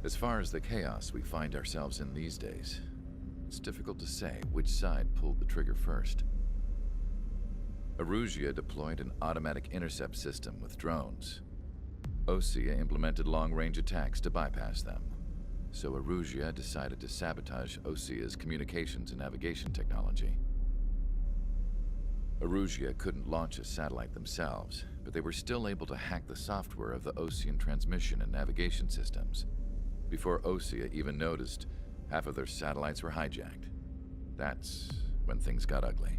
As far as the chaos we find ourselves in these days, it's difficult to say which side pulled the trigger first. Erusia deployed an automatic intercept system with drones. Osea implemented long-range attacks to bypass them. So Erusia decided to sabotage Osea's communications and navigation technology. Erusia couldn't launch a satellite themselves, but they were still able to hack the software of the Osean transmission and navigation systems. Before Osea even noticed, half of their satellites were hijacked. That's when things got ugly.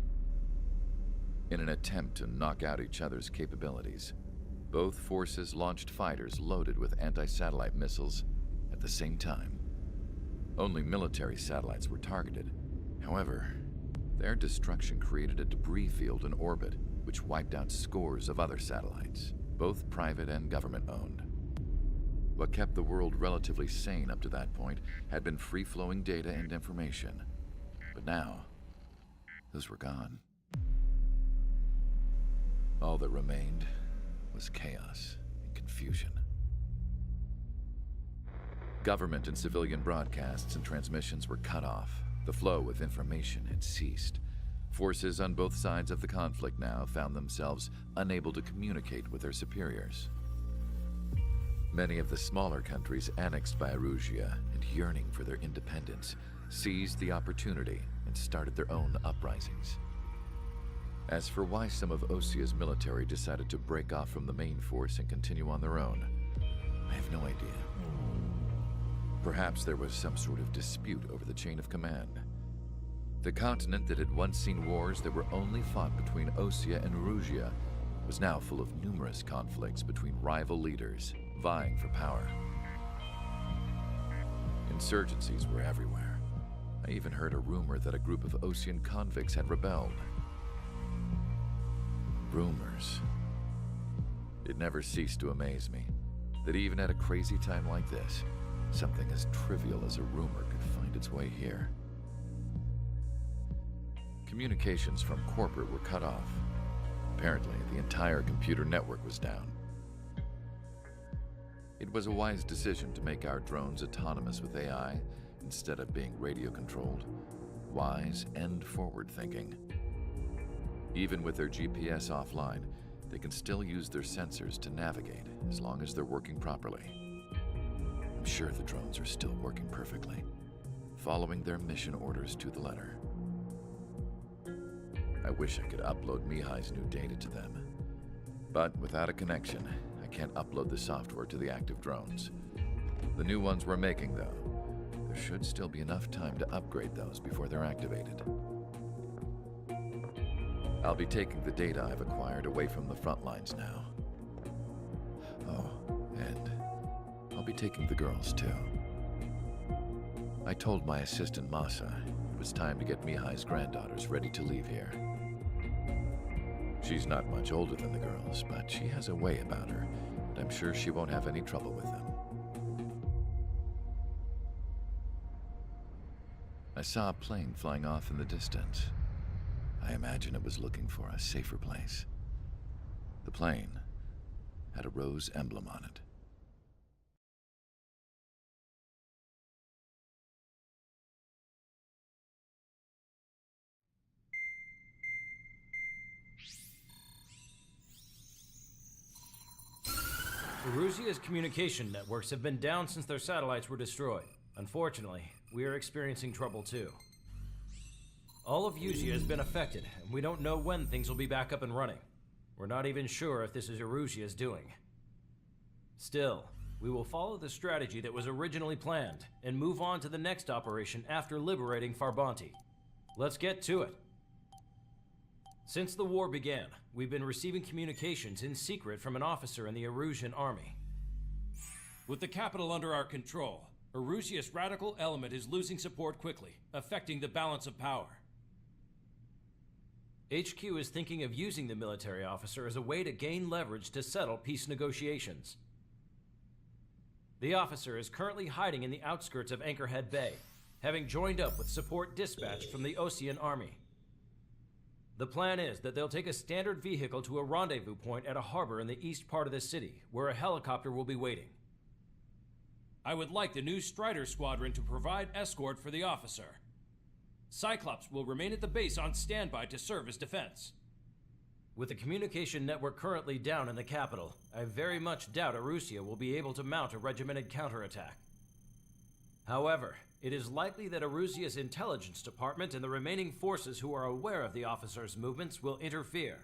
In an attempt to knock out each other's capabilities, both forces launched fighters loaded with anti-satellite missiles at the same time. Only military satellites were targeted. However, their destruction created a debris field in orbit, which wiped out scores of other satellites, both private and government-owned. What kept the world relatively sane up to that point had been free-flowing data and information. But now, those were gone. All that remained was chaos and confusion. Government and civilian broadcasts and transmissions were cut off. The flow of information had ceased. Forces on both sides of the conflict now found themselves unable to communicate with their superiors. Many of the smaller countries annexed by Erusia and yearning for their independence seized the opportunity and started their own uprisings. As for why some of Osea's military decided to break off from the main force and continue on their own, I have no idea. Perhaps there was some sort of dispute over the chain of command. The continent that had once seen wars that were only fought between Osea and Erusia was now full of numerous conflicts between rival leaders vying for power. Insurgencies were everywhere. I even heard a rumor that a group of Osean convicts had rebelled. Rumors. It never ceased to amaze me that even at a crazy time like this, something as trivial as a rumor could find its way here. Communications from corporate were cut off. Apparently, the entire computer network was down. It was a wise decision to make our drones autonomous with AI instead of being radio-controlled. Wise and forward-thinking. Even with their GPS offline, they can still use their sensors to navigate as long as they're working properly. I'm sure the drones are still working perfectly, following their mission orders to the letter. I wish I could upload Mihai's new data to them. But without a connection, I can't upload the software to the active drones. The new ones we're making, though, there should still be enough time to upgrade those before they're activated. I'll be taking the data I've acquired away from the front lines now. Oh, and I'll be taking the girls, too. I told my assistant, Masa, it was time to get Mihai's granddaughters ready to leave here. She's not much older than the girls, but she has a way about her, and I'm sure she won't have any trouble with them. I saw a plane flying off in the distance. I imagine it was looking for a safer place. The plane had a rose emblem on it. Erusia's communication networks have been down since their satellites were destroyed. Unfortunately, we are experiencing trouble too. All of Erusia has been affected, and we don't know when things will be back up and running. We're not even sure if this is Erusia's doing. Still, we will follow the strategy that was originally planned, and move on to the next operation after liberating Farbanti. Let's get to it. Since the war began, we've been receiving communications in secret from an officer in the Erusian army. With the capital under our control, Erusia's radical element is losing support quickly, affecting the balance of power. HQ is thinking of using the military officer as a way to gain leverage to settle peace negotiations. The officer is currently hiding in the outskirts of Anchorhead Bay, having joined up with support dispatched from the Osean army. The plan is that they'll take a standard vehicle to a rendezvous point at a harbor in the east part of the city, where a helicopter will be waiting. I would like the new Strider Squadron to provide escort for the officer. Cyclops will remain at the base on standby to serve as defense. With the communication network currently down in the capital, I very much doubt Arusea will be able to mount a regimented counterattack. However, it is likely that Arusea's intelligence department and the remaining forces who are aware of the officer's movements will interfere.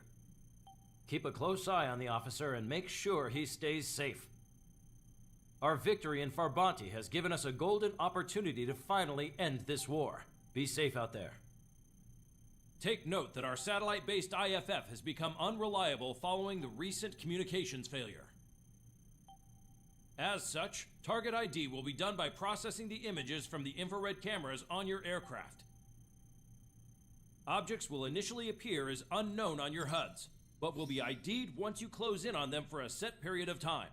Keep a close eye on the officer and make sure he stays safe. Our victory in Farbanti has given us a golden opportunity to finally end this war. Be safe out there. Take note that our satellite-based IFF has become unreliable following the recent communications failure. As such, target ID will be done by processing the images from the infrared cameras on your aircraft. Objects will initially appear as unknown on your HUDs, but will be ID'd once you close in on them for a set period of time.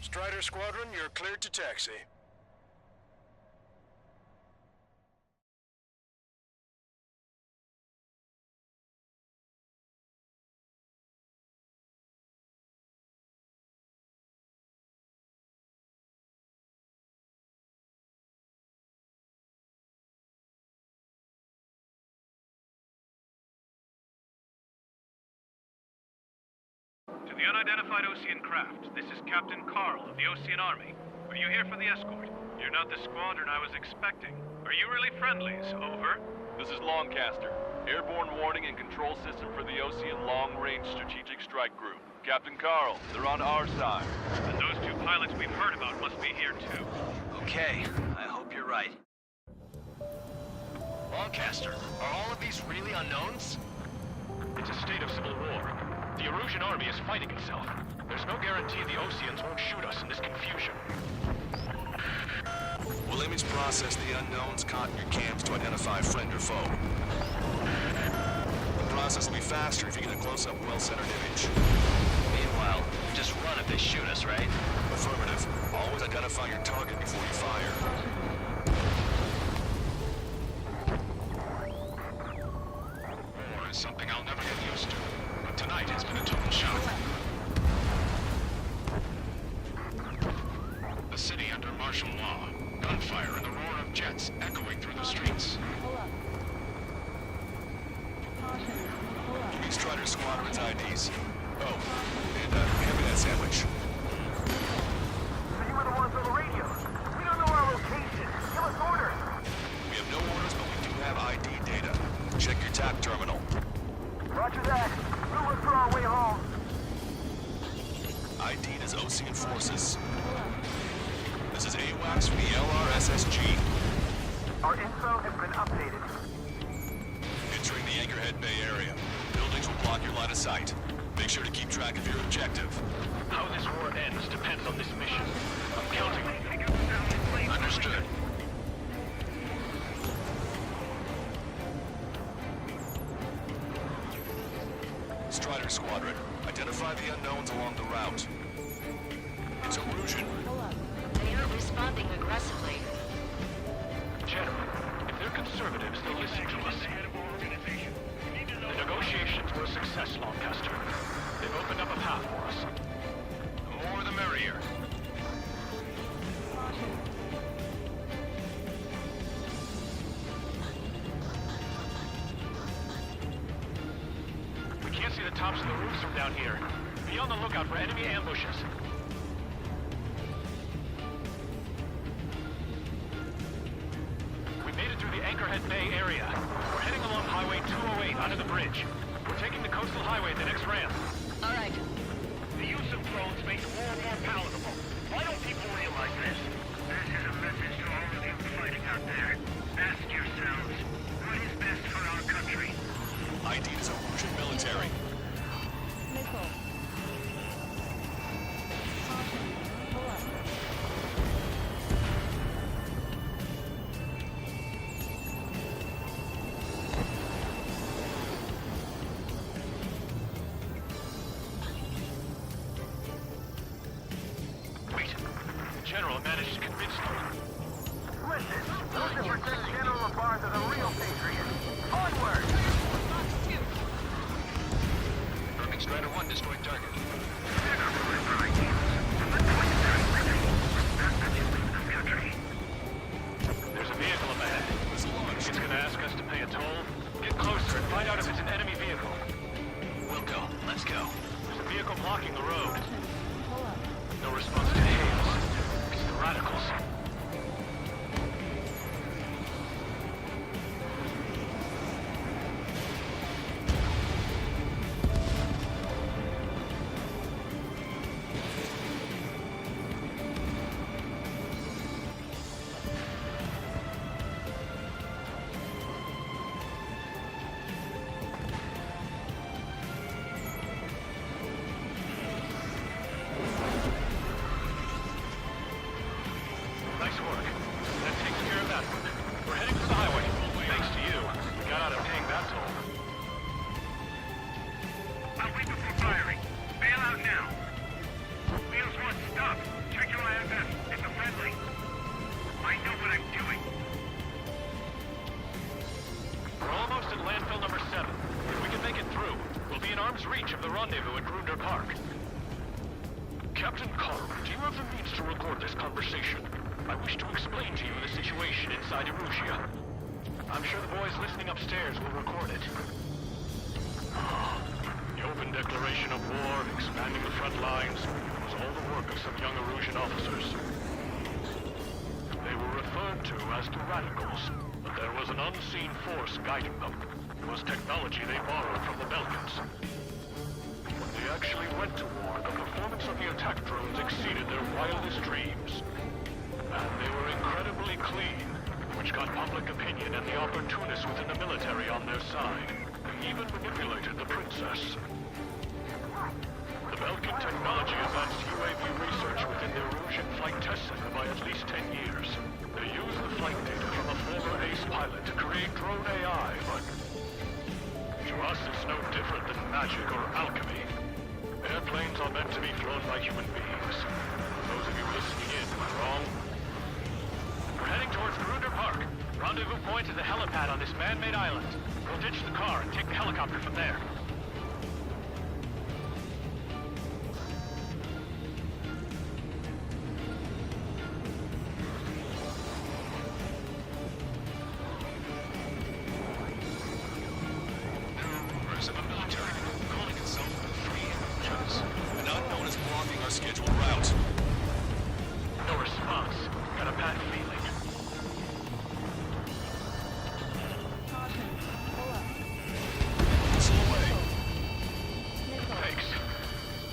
Strider Squadron, you're cleared to taxi. To the unidentified Osean craft, this is Captain Carl of the Osean Army. Are you here for the escort? You're not the squadron I was expecting. Are you really friendlies? Over. This is Longcaster. Airborne warning and control system for the Osean Long-Range Strategic Strike Group. Captain Carl, they're on our side. And those two pilots we've heard about must be here too. Okay, I hope you're right. Longcaster, are all of these really unknowns? It's a state of civil war. The Erusian army is fighting itself. There's no guarantee the Oseans won't shoot us in this confusion. We'll image process the unknowns caught in your cams to identify friend or foe. The process will be faster if you get a close-up, well-centered image. Meanwhile, just run if they shoot us, right? Affirmative. Always identify your target before you fire. War is something I'll never get used to. But tonight has been a total shock. The city under martial law. Gunfire and the roar of jets echoing through the streets. Give me Strider Squadron's IDs. Oh, and hand me that sandwich. You were the ones on the radio. We don't know our location. Give us orders. We have no orders, but we do have ID data. Check your TAC terminal. Roger that. We'll look for our way home. ID'd as Osean forces. This is AWACS from the LRSSG. Our info has been updated. Entering the Anchorhead Bay area. Buildings will block your line of sight. Make sure to keep track of your objective. How this war ends depends on this mission. I'm counting on you. Understood. Strider Squadron, identify the unknowns along the route. It's Erusian. They aren't responding aggressively. General, if they're conservatives, they'll listen to us. The negotiations were a success, Lancaster. They've opened up a path for us. The more the merrier. We can't see the tops of the roofs from down here. Be on the lookout for enemy ambushes. Anchorhead Bay area. We're heading along Highway 208 under the bridge. We're taking the coastal highway at the next ramp. All right. The use of drones makes war more palatable. Why don't people realize this? This is a message to all of you fighting out there. Ask yourselves, what is best for our country? ID is Erusian military. Missile. Caution. Pull up. Wait. The General managed to convince them. Listen, those that protect General Labarth are the real patriots. Onward! Confirming Strider 1 destroyed target. There's a vehicle up ahead. It's gonna ask us to pay a toll. Get closer and find out if it's an enemy vehicle. We'll go. Let's go. There's a vehicle blocking the road. Caution. Pull up. No response to hails. It's the radicals. Nice work. That takes care of that one. We're heading for the highway. Thanks to you. We got out of paying that toll. I'll wait before firing. Bail out now. Wheels 1, stop. Check your IFF. It's a friendly. I know what I'm doing. We're almost at landfill number 7. If we can make it through, we'll be in arm's reach of the rendezvous at Grunder Park. Captain Carl, do you have the means to record this conversation? I wish to explain to you the situation inside Erusia. I'm sure the boys listening upstairs will record it. The open declaration of war, expanding the front lines, was all the work of some young Erusian officers. They were referred to as the radicals, but there was an unseen force guiding them. It was technology they borrowed from the Belkans. When they actually went to war, the performance of the attack drones exceeded their wildest dreams. And they were incredibly clean, which got public opinion and the opportunists within the military on their side. They even manipulated the princess. The Belkan technology advanced UAV research within the Erusian Flight Test Center by at least 10 years. They used the flight data from a former ace pilot to create drone AI, but to us it's no different than magic or alchemy. Airplanes are meant to be flown by human beings. Those of you listening in, am I wrong? We're heading towards Grunder Park. Rendezvous point is a helipad on this man-made island. We'll ditch the car and take the helicopter from there. Rumors of a military group calling itself the Free Erusians. An unknown is blocking our scheduled route. No response. Got a bad feeling. Caution. Pull up. Missile away. Missile. Thanks.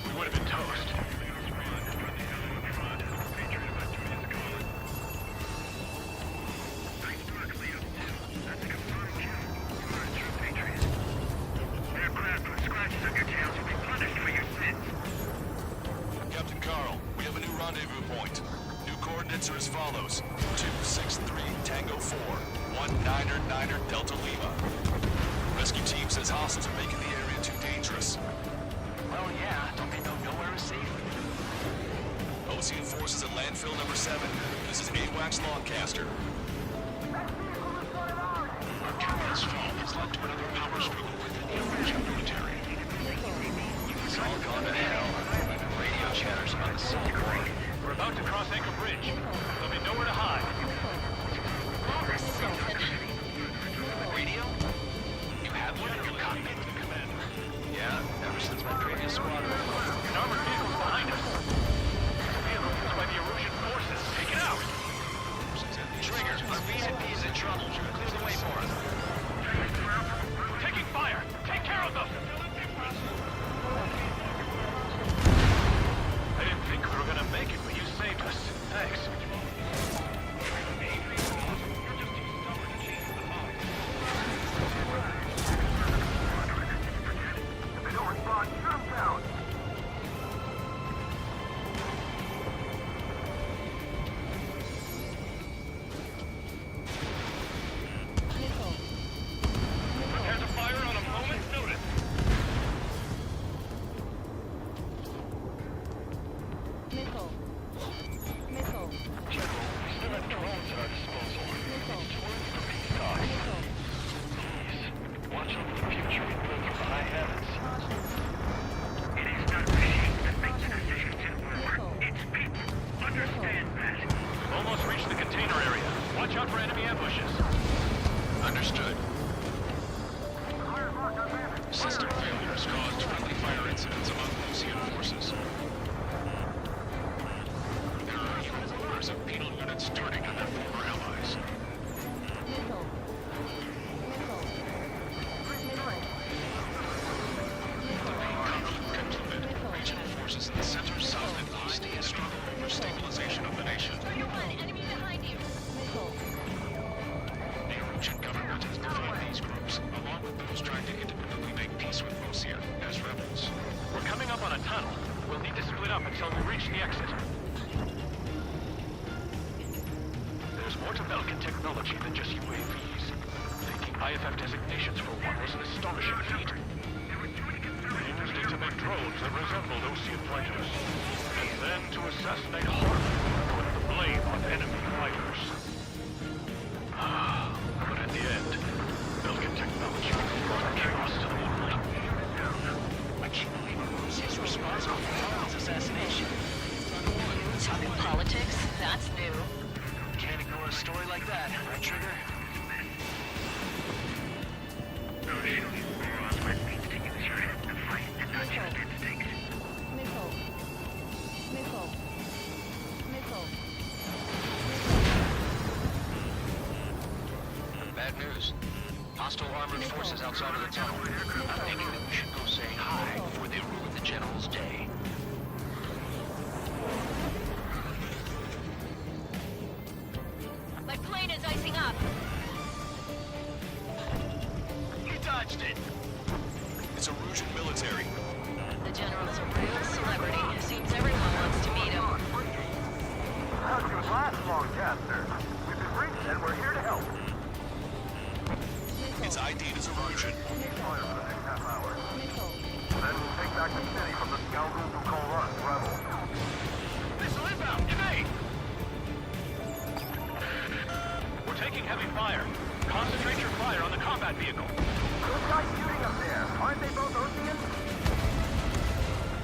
We would have been toast. Aircraft with scratches on your tails will be punished for your sins. Captain Carl, we have a new rendezvous point. New coordinates are as follows. 263 Tango 4, 19er Delta Lima. Rescue team says hostiles are making the area too dangerous. Well, yeah. Don't they know nowhere is safe? Ocean forces at landfill number 7. This is AWACS Longcaster. Our tremendous fall has led to another power struggle within the Erusian military. It's all gone to hell. Radio chatters about the Civil War. We're about to cross Anchor Bridge. There'll be nowhere to hide. Radio? You have one in your cockpit? Yeah, ever since my previous squadron. An armored vehicle's behind us. It's a vehicle used by the Erusian forces. Take it out! Trigger, our VIP's in trouble. Clear the way for Thanks. If they don't respond, shoot them down. Missile. Prepare to fire on a moment's notice. Missile. Missile. General, we still have drones at our disposal. Missile. It's too early for peace talks. Missile. Please, watch over the future we build from the high heavens. Caution. It is not machines that make the decisions in war. Missile. It's people. Understand that. We've almost reached the container area. Watch out for enemy ambushes. Understood. System failures caused friendly fire incidents among Lucian forces. There are even rumors of penal units turning on their former allies. Missile. Missile. Missile. Concluded. Regional forces in the center, south, and east struggle over stabilization of the nation. Enemy behind you. Missile. The Erusian government has defined these groups, along with those trying to independently make peace with Lucia, as rebels. We're coming up on a tunnel. We'll need to split up until we reach the exit. There's more to Belkin technology than just UAVs. Taking IFF designations for one was an astonishing feat. They used it to make drones that resembled Osean fighters. And then to assassinate Harvey, putting the blame on enemy fighters. But at the end, Belkin technology brought chaos to the world. I can't believe Russia's responsible for Harlan's assassination. Talking politics? That's new. Can't ignore a story like that, right, Trigger? Missile. Missile. Missile. Bad news. Hostile armored forces outside of the tunnel. I'm thinking that we should go say hi before they ruin the general's day. My plane is icing up. You dodged it! It's Erusian military. The general's a real celebrity. Seems everyone wants to meet him. How'd you last long, Caster? We've been briefed and we're here to help. It's ID'd as Erusian. Fire for the next half hour. Missile. Then we'll take back the city from the scoundrels who call us rebels. Missile inbound! Evade! We're taking heavy fire. Concentrate your fire on the combat vehicle. Those guys shooting up there, aren't they both Oseans?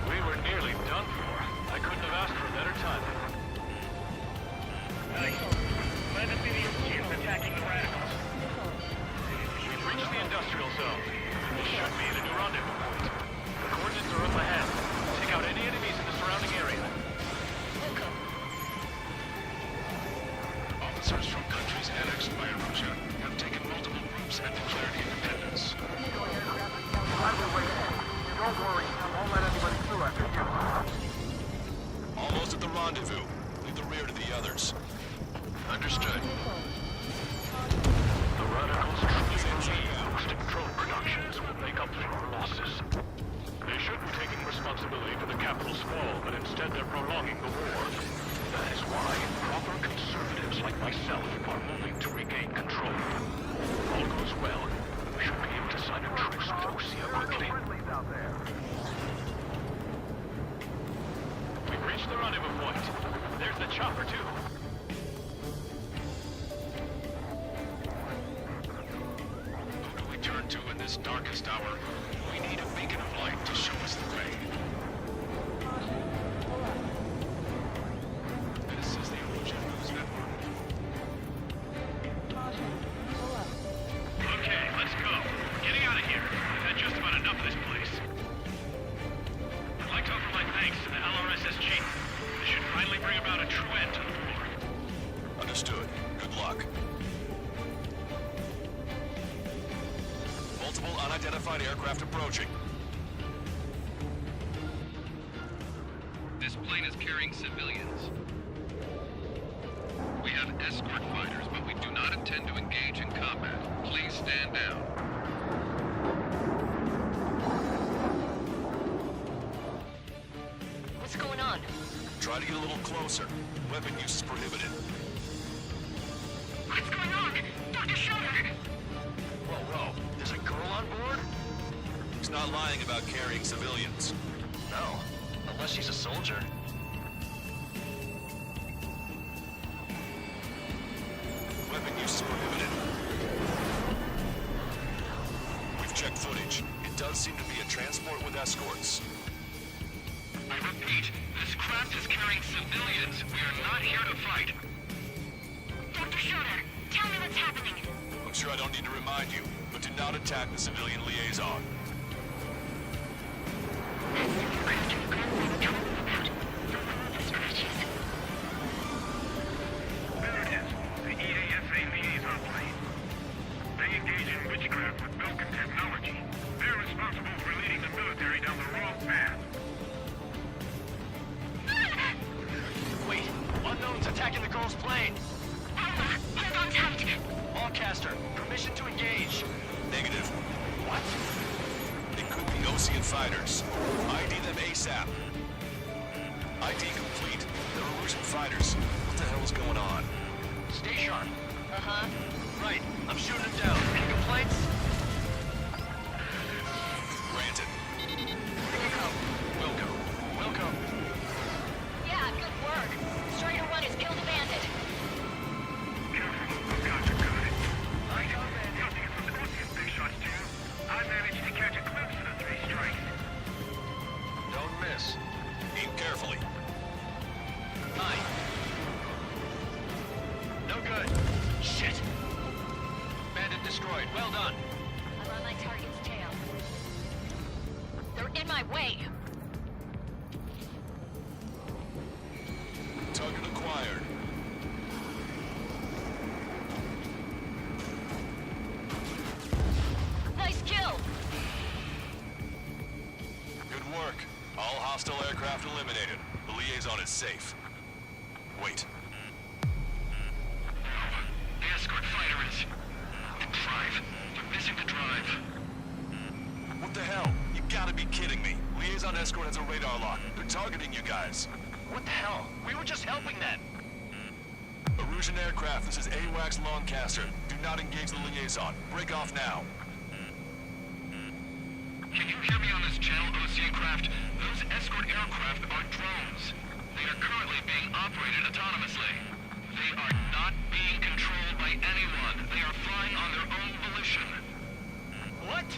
We were nearly done for. I couldn't have asked for a better time. Glad to see the Oseans attacking the radicals. We've reached the industrial zone. This should be the new rendezvous point. The coordinates are up ahead. Take out any enemies in the surrounding area. Officers from countries annexed by Erusia have taken multiple groups and declared independence. Glad we're waiting. Don't worry, I won't let anybody through after you. Almost at the rendezvous. Leave the rear to the others. Understood. The radicals truly believe boosting drone productions will make up for our losses. They shouldn't be taking responsibility for the capital's fall, but instead they're prolonging the war. That is why proper conservatives like myself are moving to regain control. If all goes well, we should be able to sign a truce with Osea quickly. Out there. We've reached the rendezvous point. There's the chopper, too. Who do we turn to in this darkest hour? We need a beacon of light to show us the way. This is the Erusian News Network. Okay, let's go. We're getting out of here. We've had just about enough of this place. I'd like to offer my thanks to the LRSSG. This should finally bring about a true end to the war. Understood. Good luck. Multiple unidentified aircraft approaching. This plane is carrying civilians. escort fighters, but we do not intend to engage in combat. Please stand down. What's going on? Try to get a little closer. Weapon use is prohibited. What's going on? Dr. Schroeder! Whoa. There's a girl on board? He's not lying about carrying civilians. No. Unless she's a soldier. Weapon use is prohibited. We've checked footage. It does seem to be a transport with escorts. I repeat, this craft is carrying civilians. We are not here to fight. Dr. Schroeder, tell me what's happening. I'm sure I don't need to remind you, but do not attack the civilian liaison. There it is, the EASA liaison plane. They engage in witchcraft with Belkin technology. They're responsible for leading the military down the wrong path. Wait, unknown's attacking the girl's plane. Alpha, hold on tight. Allcaster, permission to engage. Negative. What? It could be Ocean fighters. ID them ASAP. ID complete. They're Erusian fighters. What the hell is going on? Stay sharp. Uh-huh. Right, I'm shooting him down. Any complaints? Granted. Wilco. Yeah, good work. Strider 1 has killed a bandit. Careful, those guys are good. I got nothing from Scorpion big shots too. I managed to catch a glimpse of the three strikes. Don't miss. Aim carefully. 9. No good. Shit. Bandit destroyed. Well done. I'm on my target's tail. They're in my way. Target acquired. Nice kill. Good work. All hostile aircraft eliminated. The liaison is safe. Wait. The escort fighter is... the drive. They're missing the drive. What the hell? You gotta be kidding me. Liaison escort has a radar lock. They're targeting you guys. What the hell? We were just helping them. Erusian aircraft, this is AWACS Lancaster. Do not engage the liaison. Break off now. Can you hear me on this channel, Ocean craft? Those escort aircraft are drones. They are currently being operated autonomously. They are not being controlled by anyone. They are flying on their own volition. What?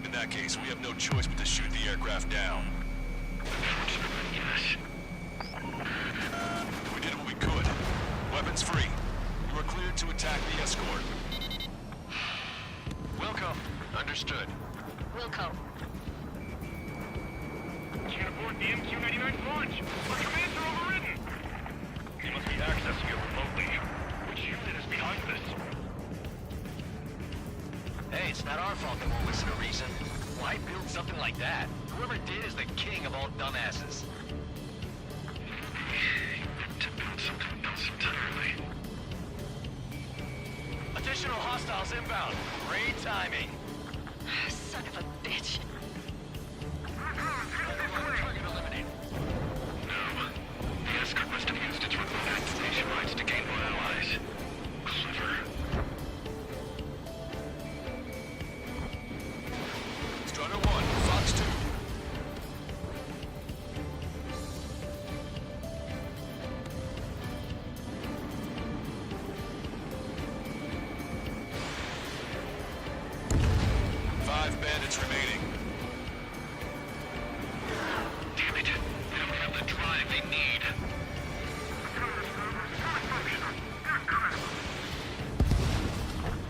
In that case, we have no choice but to shoot the aircraft down. Yes. We did what we could. Weapons free. You are cleared to attack the escort. Wilco. Understood. Wilco. Can't abort the MQ-99 launch. Our commands are overridden. He must be accessing it remotely. Which unit is behind this? Hey, it's not our fault they won't listen to reason. Why build something like that? Whoever did is the king of all dumbasses. To build something else entirely. Additional hostiles inbound. Great timing. Son of a bitch. Target eliminated. No. The escort must have used its remote activation rights to gain more allies. Clever. Strider 1, Fox 2. Five bandits remaining. Damn it. They don't have the drive they need.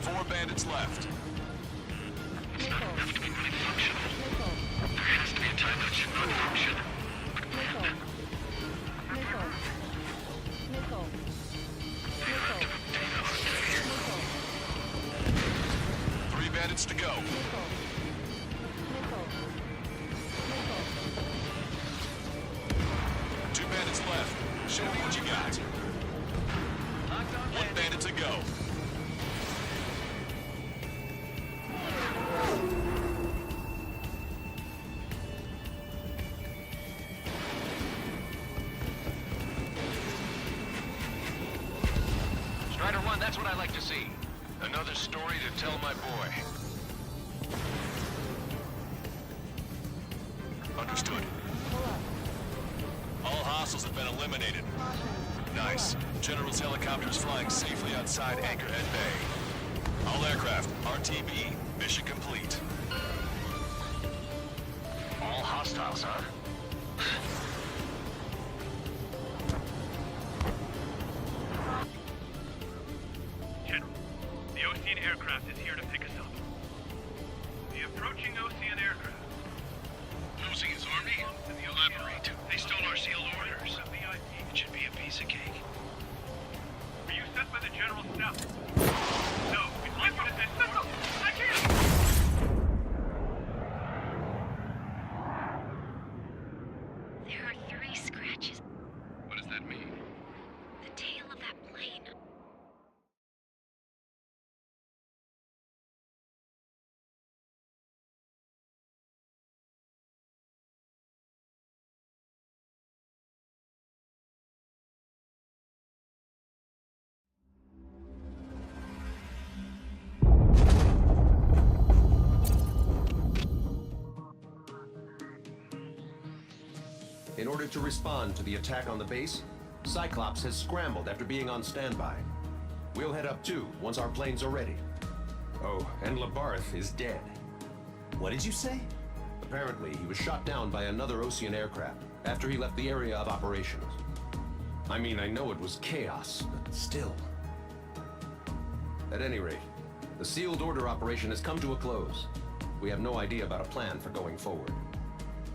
4 bandits left. It's not enough to be really functional. There has to be a time that should not function. They have to obtain a hostage. 3 bandits to go. Two bandits left. Show me what you got. Locked on to go. Strider 1, that's what I like to see. Another story to tell my boy. Understood. All hostiles have been eliminated. Nice. General's helicopter is flying safely outside Anchorhead Bay. All aircraft, RTB, mission complete. All hostiles, huh? General, the Ocean aircraft is here to pick us up. The approaching Ocean aircraft. Losing his army? Elaborate. They stole our sealed orders. It should be a piece of cake. Were you sent by the General's staff? No, we'd like you to send missile! I can't! There are 3 scratches. What does that mean? The tail of that plane. In order to respond to the attack on the base, Cyclops has scrambled after being on standby. We'll head up too once our planes are ready. Oh, and Labarth is dead. What did you say? Apparently, he was shot down by another Ocean aircraft after he left the area of operations. I mean, I know it was chaos, but still. At any rate, the sealed order operation has come to a close. We have no idea about a plan for going forward.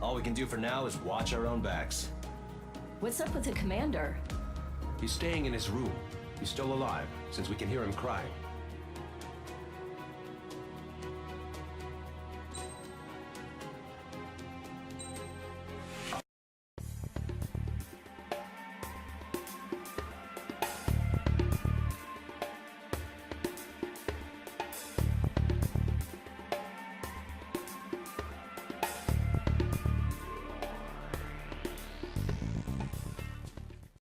All we can do for now is watch our own backs. What's up with the commander? He's staying in his room. He's still alive, since we can hear him crying.